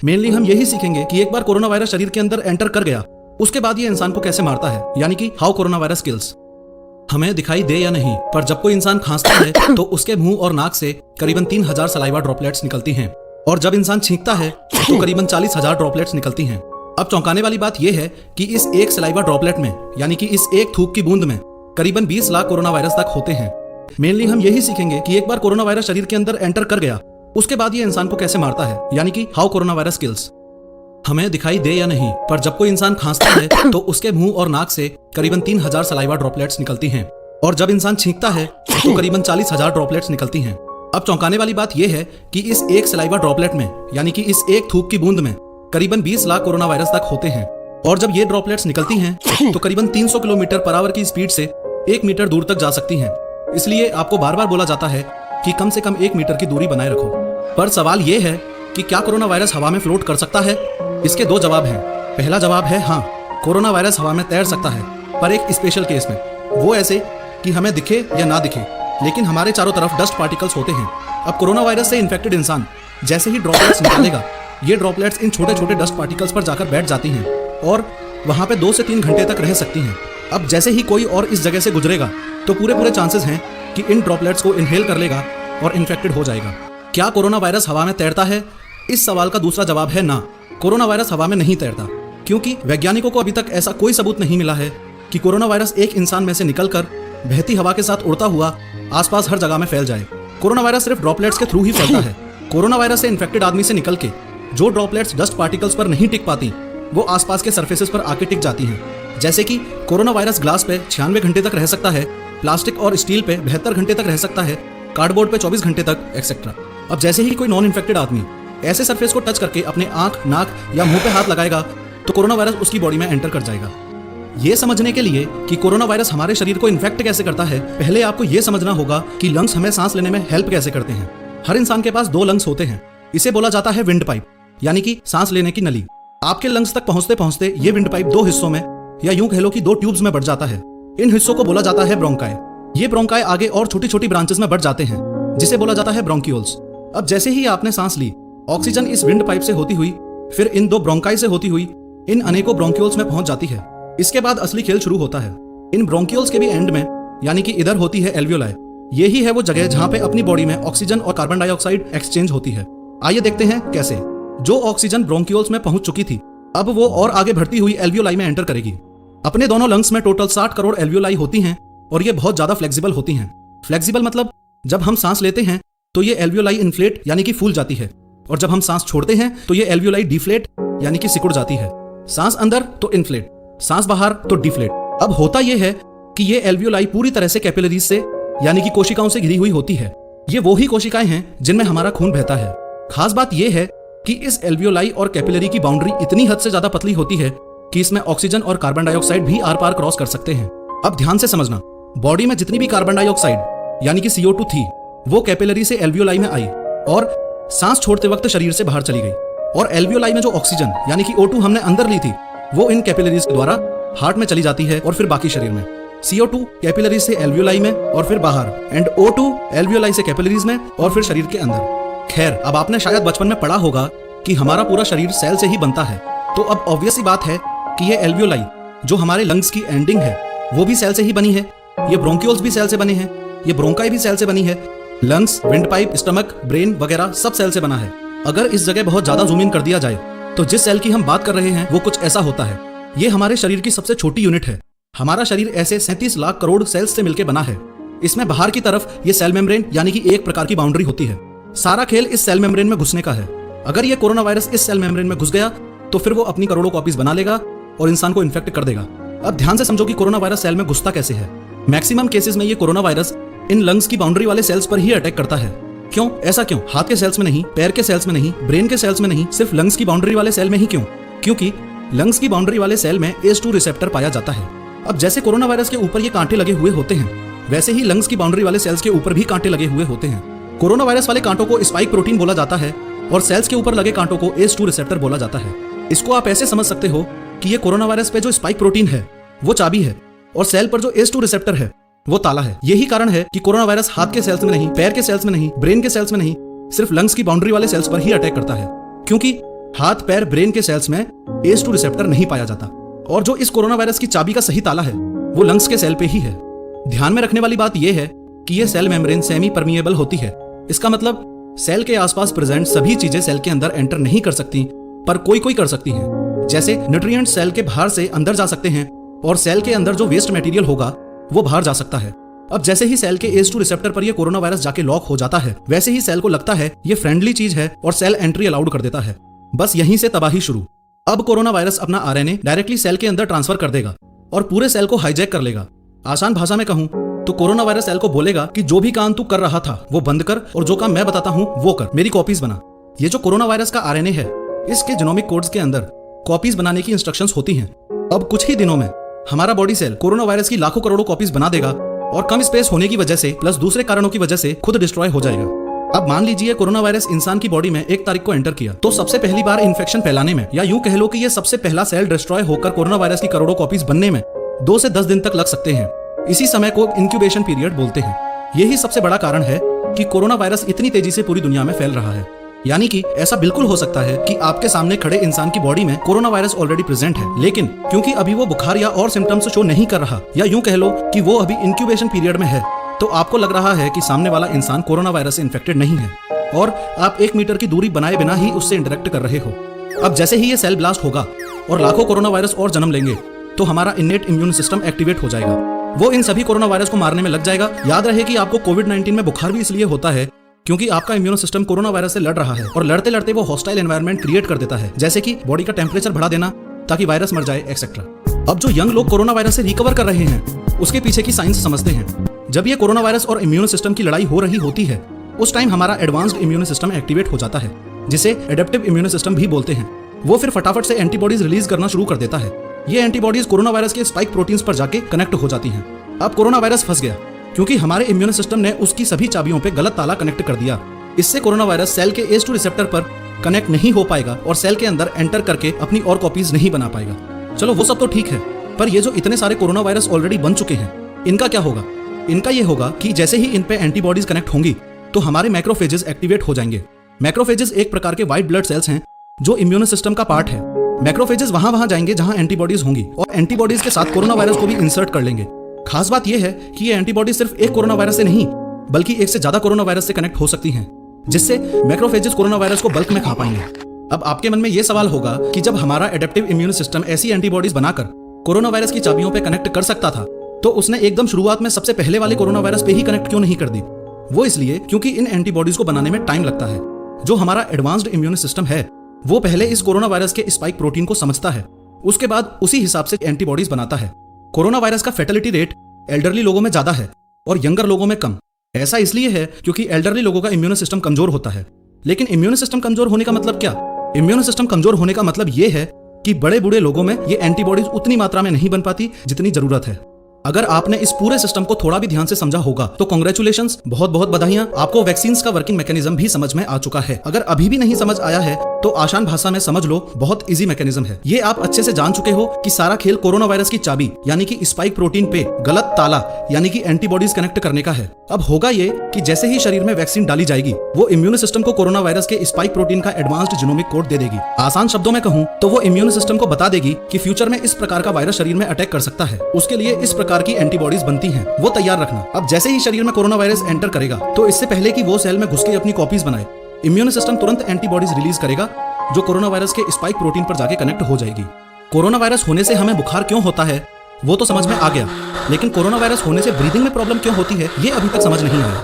Mainly हम यही सीखेंगे कि एक बार कोरोना वायरस शरीर के अंदर एंटर कर गया, उसके बाद ये इंसान को कैसे मारता है, यानी कि हाउ कोरोना वायरस किल्स। हमें दिखाई दे या नहीं, पर जब कोई इंसान खांसता है तो उसके मुंह और नाक से करीबन 3000 सलाइवा ड्रॉपलेट्स निकलती हैं, और जब इंसान छींकता है तो करीबन 40,000 ड्रॉपलेट्स निकलती हैं। अब चौंकाने वाली बात यह है कि इस एक सलाइवा ड्रॉपलेट में, यानी कि इस एक थूक की बूंद में करीबन 20 लाख कोरोना वायरस तक होते हैं। मेनली हम यही सीखेंगे कि एक बार कोरोना वायरस शरीर के अंदर एंटर कर गया, उसके बाद ये इंसान को कैसे मारता है, यानी कि हाउ कोरोना वायरस किल्स। हमें दिखाई दे या नहीं, पर जब कोई इंसान खांसता है तो उसके मुंह और नाक से करीबन 3000 सलाइवा ड्रॉपलेट्स निकलती हैं, और जब इंसान छींकता है तो करीबन 40,000 ड्रॉपलेट्स निकलती हैं। अब चौंकाने वाली बात यह है कि इस एक सलाइवा ड्रॉपलेट में, यानी कि इस एक थूक की बूंद में करीबन 20 लाख कोरोना वायरस तक होते हैं, और जब ये ड्रॉपलेट्स निकलती हैं तो करीबन 300 किलोमीटर पर आवर की स्पीड से 1 मीटर दूर तक जा सकती हैं। इसलिए आपको बार बार बोला जाता है कि कम से कम 1 मीटर की दूरी बनाए रखो। पर सवाल ये है कि क्या कोरोना वायरस हवा में फ्लोट कर सकता है? इसके दो जवाब हैं। पहला जवाब है हाँ, कोरोना वायरस हवा में तैर सकता है, पर एक स्पेशल केस में। वो ऐसे कि हमें दिखे या ना दिखे, लेकिन हमारे चारों तरफ डस्ट पार्टिकल्स होते हैं। अब कोरोना वायरस से इन्फेक्टेड इंसान जैसे ही ड्रॉपलेट्स निकालेगा, ये ड्रॉपलेट्स इन छोटे छोटे डस्ट पार्टिकल्स पर जाकर बैठ जाती हैं और वहाँ पे 2 से 3 घंटे तक रह सकती हैं। अब जैसे ही कोई और इस जगह से गुजरेगा तो पूरे चांसेस हैं कि इन ड्रॉपलेट्स को इनहेल कर लेगा और इन्फेक्टेड हो जाएगा। क्या कोरोना वायरस हवा में तैरता है? इस सवाल का दूसरा जवाब है ना, कोरोना वायरस हवा में नहीं तैरता, क्योंकि वैज्ञानिकों को अभी तक ऐसा कोई सबूत नहीं मिला है कि कोरोना वायरस एक इंसान में से निकलकर बहती हवा के साथ उड़ता हुआ आसपास हर जगह में फैल जाए। कोरोना वायरस सिर्फ ड्रॉपलेट्स के थ्रू ही फैलता है। कोरोना वायरस से इन्फेक्टेड आदमी से निकल के जो ड्रॉपलेट्स डस्ट पार्टिकल्स पर नहीं टिक पाती, वो आसपास के सरफेसेस पर आके टिक जाती हैं। जैसे कि कोरोना वायरस ग्लास पे 96 घंटे तक रह सकता है, प्लास्टिक और स्टील पे 72 घंटे तक रह सकता है, कार्डबोर्ड पे 24 घंटे तक, एक्सेट्रा। अब जैसे ही कोई नॉन इन्फेक्टेड आदमी ऐसे सरफेस को टच करके अपने आंख, नाक या मुंह पे हाथ लगाएगा तो कोरोना वायरस उसकी बॉडी में एंटर कर जाएगा। ये समझने के लिए कि कोरोना वायरस हमारे शरीर को इन्फेक्ट कैसे करता है, पहले आपको ये समझना होगा कि लंग्स हमें सांस लेने में हेल्प कैसे करते हैं। हर इंसान के पास 2 लंग्स होते हैं। इसे बोला जाता है विंड पाइप, यानी कि सांस लेने की नली। आपके लंग्स तक पहुंचते पहुंचते ये विंड पाइप 2 हिस्सों में, या यूं कह लो कि 2 ट्यूब्स में बढ़ जाता है। इन हिस्सों को बोला जाता है ब्रोंकाई। ये ब्रोंकाई आगे और छोटी छोटी ब्रांचेस में बढ़ जाते हैं, जिसे बोला जाता है ब्रोंक्यूल्स। अब जैसे ही आपने सांस ली, ऑक्सीजन इस विंड पाइप से होती हुई फिर इन 2 ब्रोंकाई से होती हुई इन अनेकों ब्रोंक्यूल्स में पहुंच जाती है। इसके बाद असली खेल शुरू होता है। इन ब्रोंक्यूल्स के भी एंड में, यानी कि इधर होती है एल्वियोलाई। यही है वो जगह जहां पे अपनी बॉडी में ऑक्सीजन और कार्बन डाइऑक्साइड एक्सचेंज होती है। आइए देखते हैं कैसे। जो ऑक्सीजन ब्रोंक्यूल्स में पहुंच चुकी थी, अब वो और आगे बढ़ती हुई एल्वियोलाई में एंटर करेगी। अपने दोनों लंग्स में टोटल 60 करोड़ एल्वियोलाई होती हैं, और ये बहुत ज्यादा फ्लेक्सिबल होती हैं। फ्लेक्सिबल मतलब जब हम सांस लेते हैं तो ये एल्वियोलाई इन्फ्लेट यानी कि फूल जाती है, और जब हम सांस छोड़ते हैं तो ये एल्वियोलाई डिफ्लेट यानी कि सिकुड़ जाती है। सांस अंदर तो इन्फ्लेट, सांस बाहर तो डिफ्लेट। अब होता यह है कि ये एल्वियोलाई पूरी तरह से कैपिलरीज से, यानी कि कोशिकाओं से घिरी हुई होती है। ये वो ही कोशिकाएं हैं जिनमें हमारा खून बहता है। खास बात यह है कि इस एल्वियोलाई और कैपिलरी की बाउंड्री इतनी हद से ज्यादा पतली होती है कि इसमें ऑक्सीजन और कार्बन डाइऑक्साइड भी आर पार क्रॉस कर सकते हैं। अब ध्यान से समझना, बॉडी में जितनी भी कार्बन डाइऑक्साइड यानी कि CO2 थी, वो कैपिलरी से एल्वियोलाई में आई और सांस छोड़ते वक्त शरीर से बाहर चली गई। और एल्वियोलाई में जो ऑक्सीजन यानी कि O2 हमने अंदर ली थी, वो इन कैपिलरीज के द्वारा हार्ट में चली जाती है और फिर बाकी शरीर में। CO2 कैपिलरीज से एल्वियोलाई में और फिर बाहर, एंड O2 एल्वियोलाई से कैपिलरीज में और फिर शरीर के अंदर। खैर, अब आपने शायद बचपन में पढ़ा होगा कि हमारा पूरा शरीर सेल से ही बनता है, तो अब ऑब्वियस सी बात है कि ये एल्वियोलाई जो हमारे लंग्स की एंडिंग है, वो भी सेल से ही बनी है। ये ब्रोंक्यूल्स भी सेल से बने हैं, ये ब्रोंकाई भी सेल से बनी है। Lungs, wind pipe, stomach, brain वगैरह सब सेल से बना है। अगर इस जगह बहुत ज्यादा जूम इन कर दिया जाए तो जिस सेल की हम बात कर रहे हैं वो कुछ ऐसा होता है। ये हमारे शरीर की सबसे छोटी यूनिट है। हमारा शरीर ऐसे 37 लाख करोड़ सेल्स से मिलकर बना है। इसमें बाहर की तरफ ये सेल मेम्ब्रेन यानी कि एक प्रकार की बाउंड्री होती है। सारा खेल इस सेल मेम्ब्रेन में घुसने का है। अगर ये कोरोना वायरस इस सेल मेम्ब्रेन में घुस गया तो फिर वो अपनी करोड़ों कॉपीज बना लेगा और इंसान को इन्फेक्ट कर देगा। अब ध्यान से समझो कि कोरोना वायरस सेल में घुसता कैसे है। मैक्सिमम केसेस में ये कोरोना वायरस इन लंग्स की बाउंड्री वाले सेल्स पर ही अटैक करता है। क्यों? ऐसा क्यों? हाथ के सेल्स में नहीं, पैर के सेल्स में नहीं, ब्रेन के सेल्स में नहीं, सिर्फ लंग्स की बाउंड्री वाले सेल में ही क्यों? क्योंकि लंग्स की बाउंड्री वाले सेल में ACE2 रिसेप्टर पाया जाता है। अब जैसे कोरोना वायरस के ऊपर ये कांटे लगे हुए होते हैं, वैसे ही लंग्स की बाउंड्री वाले सेल्स के ऊपर भी कांटे लगे हुए होते हैं। कोरोना वायरस वाले कांटों को स्पाइक प्रोटीन बोला जाता है और सेल्स के ऊपर लगे कांटों को ACE2 रिसेप्टर बोला जाता है। इसको आप ऐसे समझ सकते हो कि ये कोरोना वायरस पे जो स्पाइक प्रोटीन है वो चाबी है और सेल पर जो ACE2 रिसेप्टर है वो ताला है। यही कारण है कि कोरोना वायरस हाथ के सेल्स में नहीं, पैर के सेल्स में नहीं, ब्रेन के सेल्स में नहीं, सिर्फ लंग्स की बाउंड्री वाले सेल्स पर ही अटैक करता है। क्योंकि हाथ पैर ब्रेन के सेल्स में ACE2 रिसेप्टर नहीं पाया जाता, और जो इस कोरोना वायरस की चाबी का सही ताला है वो लंग्स के सेल पे ही है। ध्यान में रखने वाली बात यह है कि ये सेल मेम्ब्रेन सेमी परमिएबल होती है। इसका मतलब सेल के आसपास प्रेजेंट सभी चीजें सेल के अंदर एंटर नहीं कर सकती, पर कोई कोई कर सकती हैं। जैसे न्यूट्रिएंट सेल के बाहर से अंदर जा सकते हैं, और सेल के अंदर जो वेस्ट मटेरियल होगा वो बाहर जा सकता है। अब जैसे ही सेल के ACE2 रिसेप्टर पर ये कोरोना वायरस जाके लॉक हो जाता है, वैसे ही सेल को लगता है ये फ्रेंडली चीज है और सेल एंट्री अलाउड कर देता है। बस यहीं से तबाही शुरू। अब कोरोना वायरस अपना RNA डायरेक्टली सेल के अंदर ट्रांसफर कर देगा और पूरे सेल को हाईजैक कर लेगा। आसान भाषा में कहूं तो कोरोना वायरस सेल को बोलेगा कि जो भी काम तू कर रहा था वो बंद कर, और जो काम मैं बताता हूं वो कर, मेरी कॉपीज बना। ये जो कोरोना वायरस का RNA है, इसके जीनोमिक कोड्स के अंदर कॉपीज बनाने की इंस्ट्रक्शंस होती हैं। अब कुछ ही दिनों में हमारा बॉडी सेल कोरोना वायरस की लाखों करोड़ों कॉपीज बना देगा, और कम स्पेस होने की वजह से प्लस दूसरे कारणों की वजह से खुद डिस्ट्रॉय हो जाएगा। अब मान लीजिए कोरोना वायरस इंसान की बॉडी में 1 तारीख को एंटर किया, तो सबसे पहली बार इन्फेक्शन फैलाने में, या यूं कह लो कि ये सबसे पहला सेल डिस्ट्रॉय होकर कोरोना वायरस की करोड़ों कॉपीज बनने में 2 से 10 दिन तक लग सकते हैं। इसी समय को इंक्यूबेशन पीरियड बोलते हैं। यही सबसे बड़ा कारण है कि कोरोना वायरस इतनी तेजी से पूरी दुनिया में फैल रहा है। यानी कि ऐसा बिल्कुल हो सकता है कि आपके सामने खड़े इंसान की बॉडी में कोरोना वायरस ऑलरेडी प्रेजेंट है, लेकिन क्योंकि अभी वो बुखार या और सिम्टम्स शो नहीं कर रहा, या यूं कह लो कि वो अभी इंक्यूबेशन पीरियड में है, तो आपको लग रहा है कि सामने वाला इंसान कोरोना वायरस से इन्फेक्टेड नहीं है, और आप 1 मीटर की दूरी बनाए बिना ही उससे इंटरेक्ट कर रहे हो। अब जैसे ही ये सेल ब्लास्ट होगा और लाखों कोरोना वायरस और जन्म लेंगे, तो हमारा इन्नेट इम्यून सिस्टम एक्टिवेट हो जाएगा। वो इन सभी कोरोना वायरस को मारने में लग जाएगा। याद रहे कि आपको कोविड-19 में बुखार भी इसलिए होता है क्योंकि आपका इम्यून सिस्टम कोरोना वायरस से लड़ रहा है, और लड़ते लड़ते वो हॉस्टाइल एनवायरनमेंट क्रिएट कर देता है, जैसे कि बॉडी का टेम्परेचर बढ़ा देना ताकि वायरस मर जाए, एक्सेट्रा। अब जो यंग लोग कोरोना वायरस से रिकवर कर रहे हैं, उसके पीछे की साइंस समझते हैं। जब ये कोरोना वायरस और इम्यून सिस्टम की लड़ाई हो रही होती है, उस टाइम हमारा एडवांस्ड इम्यून सिस्टम एक्टिवेट हो जाता है, जिसे एडेप्टिव इम्यून सिस्टम भी बोलते हैं। वो फिर फटाफट से एंटीबॉडीज रिलीज करना शुरू कर देता है। ये एंटीबॉडीज कोरोना वायरस के स्पाइक प्रोटीन्स पर जाके कनेक्ट हो जाती हैं। अब कोरोना वायरस फंस गया क्योंकि हमारे इम्यून सिस्टम ने उसकी सभी चाबियों पे गलत ताला कनेक्ट कर दिया। इससे कोरोना वायरस सेल के ACE2 रिसेप्टर पर कनेक्ट नहीं हो पाएगा और सेल के अंदर एंटर करके अपनी और कॉपीज नहीं बना पाएगा। चलो वो सब तो ठीक है, पर ये जो इतने सारे कोरोना वायरस ऑलरेडी बन चुके हैं, इनका क्या होगा? इनका ये होगा कि जैसे ही इन पे एंटीबॉडीज कनेक्ट होंगी तो हमारे मैक्रोफेजेस एक्टिवेट हो जाएंगे। मैक्रोफेजेस एक प्रकार के व्हाइट ब्लड सेल्स हैं जो इम्यून सिस्टम का पार्ट है। मैक्रोफेजेस वहां जाएंगे जहां एंटीबॉडीज होंगी, और एंटीबॉडीज के साथ कोरोना वायरस को भी इंसर्ट कर लेंगे। खास बात यह है कि ये एंटीबॉडी सिर्फ एक कोरोना वायरस से नहीं, बल्कि 1 से ज्यादा कोरोना वायरस से कनेक्ट हो सकती हैं, जिससे मैक्रोफेजेस कोरोना वायरस को बल्क में खा पाएंगे। अब आपके मन में यह सवाल होगा कि जब हमारा एडेप्टिव इम्यून सिस्टम ऐसी एंटीबॉडीज बनाकर कोरोना वायरस की चाबियों पे कनेक्ट कर सकता था, तो उसने एकदम शुरुआत में सबसे पहले वाले कोरोना वायरस पे ही कनेक्ट क्यों नहीं कर दी? वो इसलिए क्योंकि इन एंटीबॉडीज को बनाने में टाइम लगता है। जो हमारा एडवांस्ड इम्यून सिस्टम है, वो पहले इस कोरोना वायरस के स्पाइक प्रोटीन को समझता है, उसके बाद उसी हिसाब से एंटीबॉडीज बनाता है। कोरोना वायरस का फेटेलिटी रेट एल्डरली लोगों में ज्यादा है और यंगर लोगों में कम। ऐसा इसलिए है क्योंकि एल्डरली लोगों का इम्यून सिस्टम कमजोर होता है। लेकिन इम्यून सिस्टम कमजोर होने का मतलब क्या? इम्यून सिस्टम कमजोर होने का मतलब यह है कि बड़े बूढ़े लोगों में ये एंटीबॉडीज उतनी मात्रा में नहीं बन पाती जितनी जरूरत है। अगर आपने इस पूरे सिस्टम को थोड़ा भी ध्यान से समझा होगा तो कांग्रेचुलेशंस, बहुत बहुत बधाइयां, आपको वैक्सीन का वर्किंग मैकेनिज्म भी समझ में आ चुका है। अगर अभी भी नहीं समझ आया है तो आसान भाषा में समझ लो, बहुत इजी मैकेनिज्म है। ये आप अच्छे से जान चुके हो कि सारा खेल कोरोना वायरस की चाबी यानी कि स्पाइक प्रोटीन पे गलत ताला यानी कि एंटीबॉडीज कनेक्ट करने का है। अब होगा ये कि जैसे ही शरीर में वैक्सीन डाली जाएगी, वो इम्यून सिस्टम को कोरोना वायरस के स्पाइक प्रोटीन का एडवांस्ड जीनोमिक कोड दे देगी। आसान शब्दों में कहूं तो वो इम्यून सिस्टम को बता देगी कि फ्यूचर में इस प्रकार का वायरस शरीर में अटैक कर सकता है, उसके लिए इस प्रकार की एंटीबॉडीज बनती हैं, वो तैयार रखना। अब जैसे ही शरीर में कोरोना वायरस एंटर करेगा तो इससे पहले कि वो सेल में घुस के अपनी कॉपीज बनाए, इम्यून सिस्टम तुरंत एंटीबॉडीज रिलीज करेगा जो कोरोना वायरस के स्पाइक प्रोटीन पर जाके कनेक्ट हो जाएगी। कोरोना वायरस होने से हमें बुखार क्यों होता है वो तो समझ में आ गया, लेकिन कोरोना वायरस होने से ब्रीदिंग में प्रॉब्लम क्यों होती है ये अभी तक समझ नहीं आया।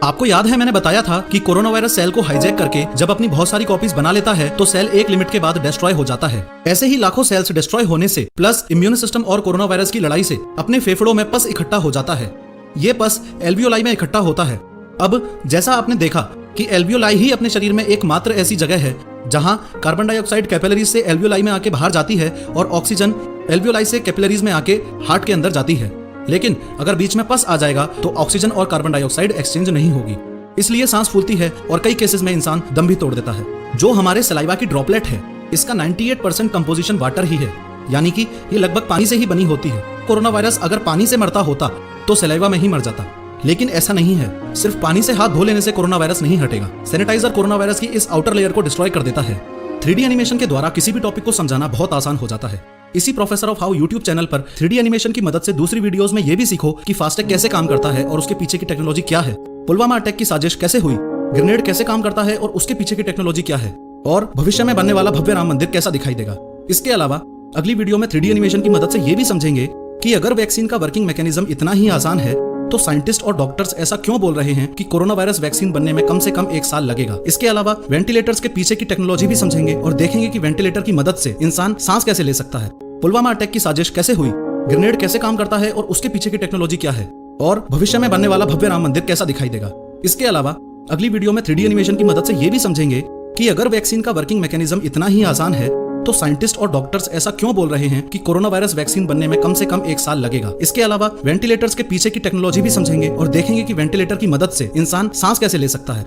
आपको याद है मैंने बताया था कि कोरोना वायरस सेल को हाईजैक करके जब अपनी बहुत सारी कॉपीज बना लेता है तो सेल एक लिमिट के बाद डिस्ट्रॉय हो जाता है। ऐसे ही लाखों सेल्स डिस्ट्रॉय होने से प्लस इम्यून सिस्टम और कोरोना वायरस की लड़ाई से अपने फेफड़ों में पस इकट्ठा हो जाता है। ये पस एल्वियोलाई में इकट्ठा होता है। अब जैसा आपने देखा कि एल्वियोलाई ही अपने शरीर में एकमात्र ऐसी जगह है जहां कार्बन डाइऑक्साइड कैपिलरीज से एल्वियोलाई में आके बाहर जाती है और ऑक्सीजन एल्वियोलाई से कैपिलरीज में आके हार्ट के अंदर जाती है। लेकिन अगर बीच में पस आ जाएगा तो ऑक्सीजन और कार्बन डाइऑक्साइड एक्सचेंज नहीं होगी, इसलिए सांस फूलती है और कई केसेस में इंसान दम भी तोड़ देता है। जो हमारे सलाइवा की ड्रॉपलेट है, इसका 98% कंपोजिशन वाटर ही है, यानी कि ये लगभग पानी से ही बनी होती है। कोरोना वायरस अगर पानी से मरता होता तो सलाइवा में ही मर जाता, लेकिन ऐसा नहीं है। सिर्फ पानी से हाथ धो लेने से कोरोना वायरस नहीं हटेगा। सैनिटाइजर कोरोना वायरस की इस आउटर लेयर को डिस्ट्रॉय कर देता है। 3D एनिमेशन के द्वारा किसी भी टॉपिक को समझाना बहुत आसान हो जाता है। इसी professor of how YouTube channel पर 3D एनिमेशन की मदद से दूसरी वीडियोस में ये भी सीखो कि फास्टैग कैसे काम करता है और उसके पीछे की टेक्नोलॉजी क्या है, पुलवामा अटैक की साजिश कैसे हुई, ग्रेनेड कैसे काम करता है और उसके पीछे की टेक्नोलॉजी क्या है, और भविष्य में बनने वाला भव्य राम मंदिर कैसा दिखाई देगा। इसके अलावा अगली वीडियो में 3D एनिमेशन की मदद से ये भी समझेंगे कि अगर वैक्सीन का वर्किंग मैकेनिज्म इतना ही आसान है तो साइंटिस्ट और डॉक्टर्स ऐसा क्यों बोल रहे हैं कि कोरोना वायरस वैक्सीन बनने में कम से कम 1 साल लगेगा। इसके अलावा वेंटिलेटर्स के पीछे की टेक्नोलॉजी भी समझेंगे और देखेंगे कि वेंटिलेटर की मदद से इंसान सांस कैसे ले सकता है, पुलवामा अटैक की साजिश कैसे हुई, ग्रेनेड कैसे काम करता है और उसके पीछे की टेक्नोलॉजी क्या है, और भविष्य में बनने वाला भव्य राम मंदिर कैसा दिखाई देगा। इसके अलावा अगली वीडियो में 3D एनिमेशन की मदद से ये भी समझेंगे कि अगर वैक्सीन का वर्किंग मैकेनिज्म इतना ही आसान है तो साइंटिस्ट और डॉक्टर्स ऐसा क्यों बोल रहे हैं कि कोरोना वायरस वैक्सीन बनने में कम से कम 1 साल लगेगा। इसके अलावा वेंटिलेटर्स के पीछे की टेक्नोलॉजी भी समझेंगे और देखेंगे कि वेंटिलेटर की मदद से इंसान सांस कैसे ले सकता है।